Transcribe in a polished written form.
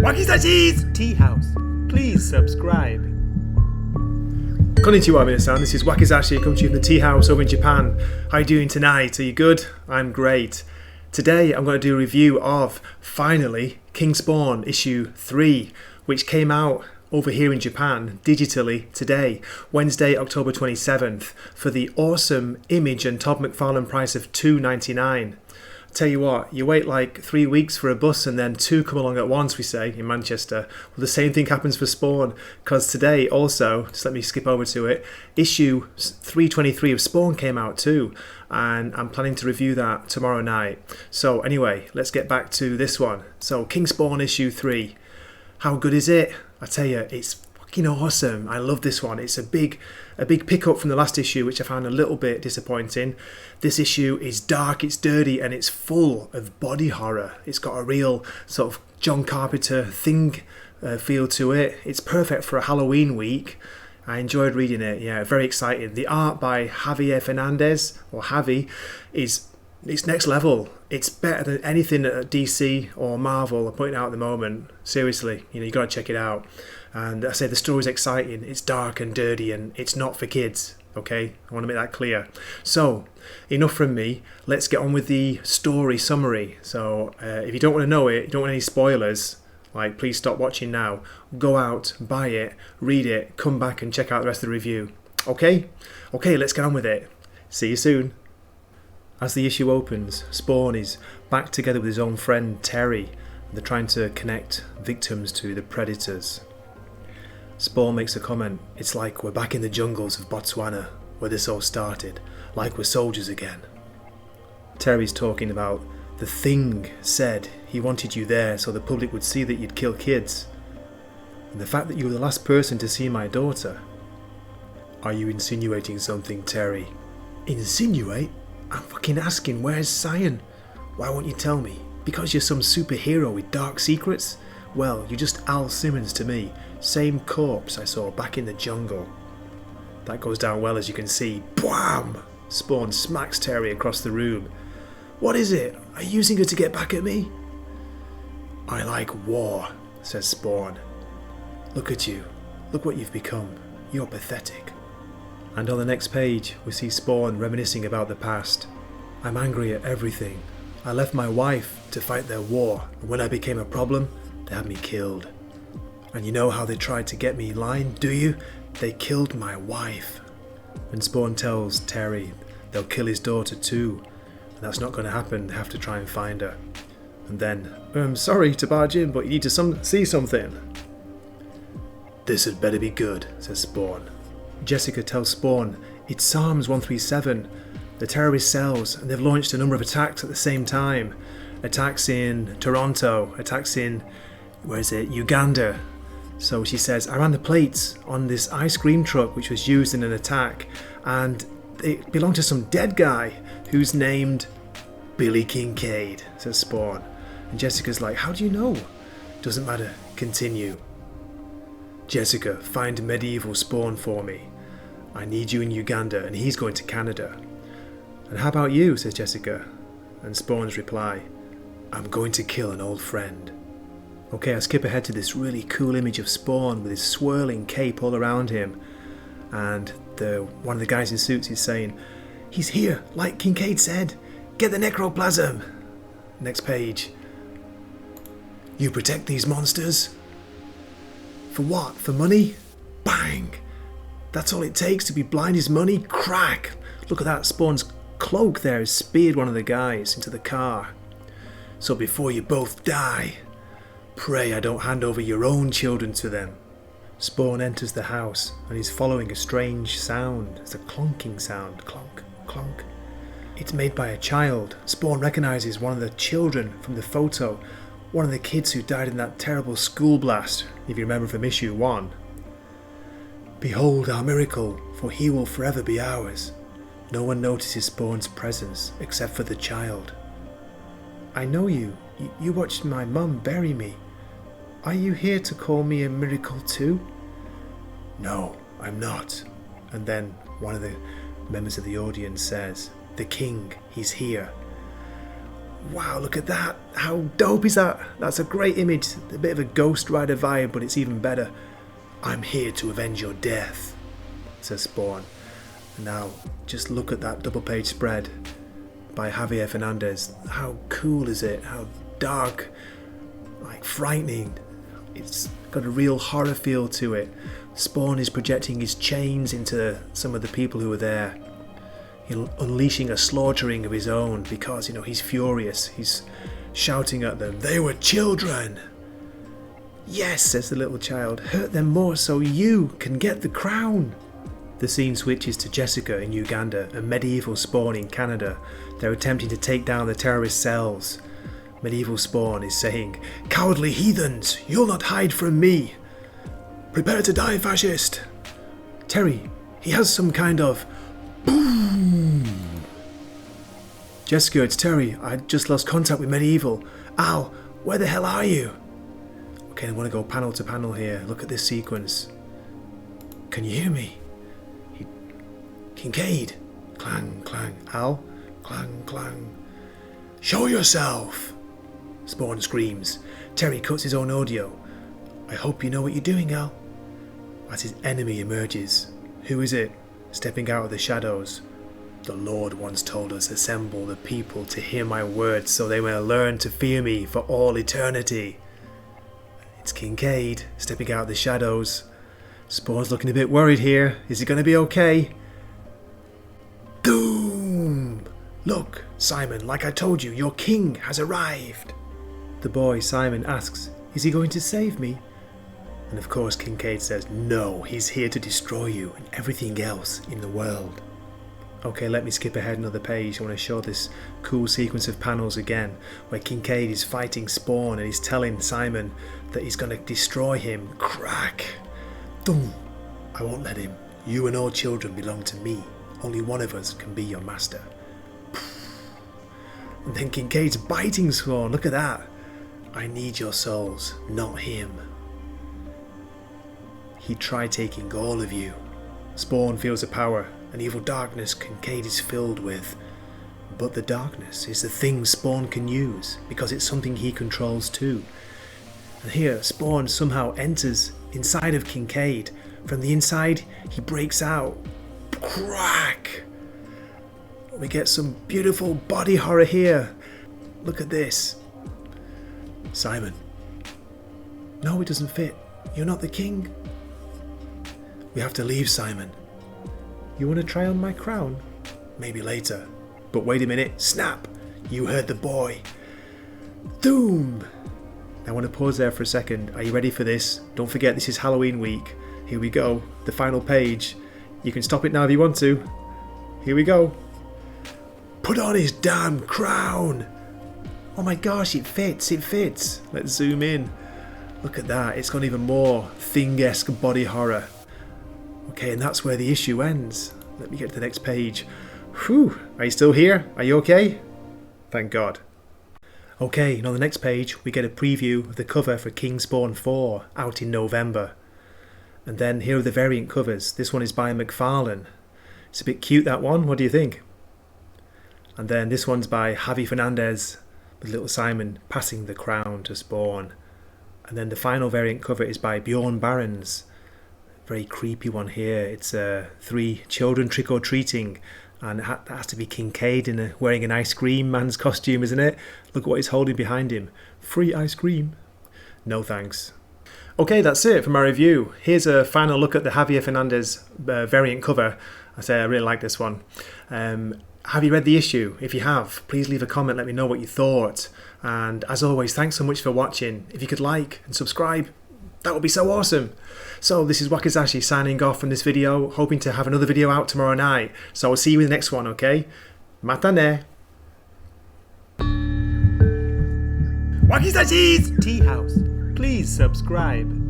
Wakizachi's Tea House. Please subscribe. Konnichiwa, minasan. This is Wakizashi, coming to you from the tea house over in Japan. How are you doing tonight? Are you good? I'm great. Today I'm going to do a review of, finally, King Spawn issue 3, which came out over here in Japan digitally today, Wednesday, October 27th, for the awesome Image and Todd McFarlane price of $2.99. Tell you what, you wait like 3 weeks for a bus and then two come along at once, we say, in Manchester. Well, the same thing happens for Spawn, because today also, just let me skip over to it, issue 323 of Spawn came out too, and I'm planning to review that tomorrow night. So anyway, let's get back to this one. So King Spawn issue 3. How good is it? I tell you, it's fucking awesome. I love this one. It's a big pickup from the last issue, which I found a little bit disappointing. This issue is dark, it's dirty, and it's full of body horror. It's got a real sort of John Carpenter Thing feel to it. It's perfect for a Halloween week. I enjoyed reading it. Yeah, very exciting. The art by Javier Fernandez, or Javi, it's next level. It's better than anything that DC or Marvel are putting out at the moment. Seriously, you got to check it out. And I say the story's exciting, it's dark and dirty, and it's not for kids, okay? I want to make that clear. So, enough from me. Let's get on with the story summary. So, if you don't want to know it, you don't want any spoilers, like, please stop watching now. Go out, buy it, read it, come back and check out the rest of the review. Okay? Okay, let's get on with it. See you soon. As the issue opens, Spawn is back together with his own friend Terry. They're trying to connect victims to the predators. Spawn makes a comment, it's like we're back in the jungles of Botswana, where this all started, like we're soldiers again. Terry's talking about the Thing said he wanted you there so the public would see that you'd kill kids. And the fact that you were the last person to see my daughter. Are you insinuating something, Terry? Insinuate? I'm fucking asking, where's Cyan? Why won't you tell me? Because you're some superhero with dark secrets? Well, you're just Al Simmons to me. Same corpse I saw back in the jungle. That goes down well, as you can see. Bwam! Spawn smacks Terry across the room. What is it? Are you using her to get back at me? I like war, says Spawn. Look at you. Look what you've become. You're pathetic. And on the next page, we see Spawn reminiscing about the past. I'm angry at everything. I left my wife to fight their war, and when I became a problem, they had me killed. And you know how they tried to get me in line, do you? They killed my wife. And Spawn tells Terry they'll kill his daughter too, and that's not going to happen. They have to try and find her. And then, I'm sorry to barge in, but you need to see something. This had better be good, says Spawn. Jessica tells Spawn it's Psalms 137, the terrorist cells, and they've launched a number of attacks at the same time. Attacks in Toronto, attacks in, Uganda. So she says, I ran the plates on this ice cream truck which was used in an attack, and it belonged to some dead guy who's named Billy Kincaid, says Spawn. And Jessica's like, how do you know? Doesn't matter, continue. Jessica, find medieval Spawn for me. I need you in Uganda, and he's going to Canada. And how about you, says Jessica. And Spawn's reply, I'm going to kill an old friend. Okay, I skip ahead to this really cool image of Spawn with his swirling cape all around him. And one of the guys in suits is saying, he's here, like Kincaid said. Get the necroplasm. Next page. You protect these monsters? For what? For money? Bang! That's all it takes to be blind is money? Crack! Look at that, Spawn's cloak there has speared one of the guys into the car. So before you both die, pray I don't hand over your own children to them. Spawn enters the house and he's following a strange sound. It's a clonking sound. Clonk, clonk. It's made by a child. Spawn recognizes one of the children from the photo. One of the kids who died in that terrible school blast, if you remember from issue 1. Behold our miracle, for he will forever be ours. No one notices Spawn's presence except for the child. I know you. You watched my mum bury me. Are you here to call me a miracle too? No, I'm not. And then one of the members of the audience says, the king, he's here. Wow, look at that. How dope is that? That's a great image. A bit of a Ghost Rider vibe, but it's even better. I'm here to avenge your death, says Spawn. And now, just look at that double page spread by Javier Fernandez. How cool is it? How dark, like frightening. It's got a real horror feel to it. Spawn is projecting his chains into some of the people who are there. He's unleashing a slaughtering of his own because, he's furious. He's shouting at them, "They were children!" "Yes," says the little child, "hurt them more so you can get the crown." The scene switches to Jessica in Uganda and Medieval Spawn in Canada. They're attempting to take down the terrorist cells. Medieval Spawn is saying, "Cowardly heathens, you'll not hide from me. Prepare to die, fascist." "Terry, he has some kind of..." Boom! "Jessica, it's Terry. I just lost contact with Medieval. Al, where the hell are you?" Okay, I want to go panel to panel here. Look at this sequence. "Can you hear me?" "Kincaid." Clang, clang. "Al." Clang, clang. "Show yourself." Spawn screams. Terry cuts his own audio. "I hope you know what you're doing, Al." As his enemy emerges. Who is it? Stepping out of the shadows. "The Lord once told us, assemble the people to hear my words so they may learn to fear me for all eternity." It's Kincaid stepping out of the shadows. Spawn's looking a bit worried here. Is he going to be okay? Doom! "Look, Simon, like I told you, your king has arrived." The boy, Simon, asks, "Is he going to save me?" And of course Kincaid says, "No, he's here to destroy you and everything else in the world." Okay, let me skip ahead another page. I want to show this cool sequence of panels again, where Kincaid is fighting Spawn and he's telling Simon that he's going to destroy him. Crack! Boom! "I won't let him. You and all children belong to me. Only one of us can be your master." And then Kincaid's biting Spawn. Look at that. "I need your souls, not him. He tried taking all of you." Spawn feels the power, an evil darkness Kincaid is filled with. But the darkness is the thing Spawn can use, because it's something he controls too. And here, Spawn somehow enters inside of Kincaid. From the inside, he breaks out. Crack! We get some beautiful body horror here. Look at this. "Simon." "No, it doesn't fit. You're not the king." "We have to leave, Simon." "You want to try on my crown?" "Maybe later." "But wait a minute." Snap! "You heard the boy." Doom! I want to pause there for a second. Are you ready for this? Don't forget, this is Halloween week. Here we go. The final page. You can stop it now if you want to. Here we go. "Put on his damn crown." Oh my gosh, it fits, it fits. Let's zoom in. Look at that, it's got even more Thing-esque body horror. Okay, and that's where the issue ends. Let me get to the next page. Whew, are you still here? Are you okay? Thank God. Okay, and on the next page we get a preview of the cover for King Spawn 4, out in November. And then here are the variant covers. This one is by McFarlane. It's a bit cute, that one, what do you think? And then this one's by Javi Fernandez, with little Simon passing the crown to Spawn. And then the final variant cover is by Bjorn Barons. Very creepy one here. It's 3 children trick-or-treating, and that has to be Kincaid wearing an ice cream man's costume, isn't it? Look at what he's holding behind him. Free ice cream. No thanks. Okay, that's it for my review. Here's a final look at the Javier Fernandez variant cover. I say I really like this one. Have you read the issue? If you have, please leave a comment, let me know what you thought. And as always, thanks so much for watching. If you could like and subscribe, that would be so awesome. So this is Wakizashi signing off from this video, hoping to have another video out tomorrow night. So I'll see you in the next one, okay? Mata ne! Wakizashi's Tea House. Please subscribe.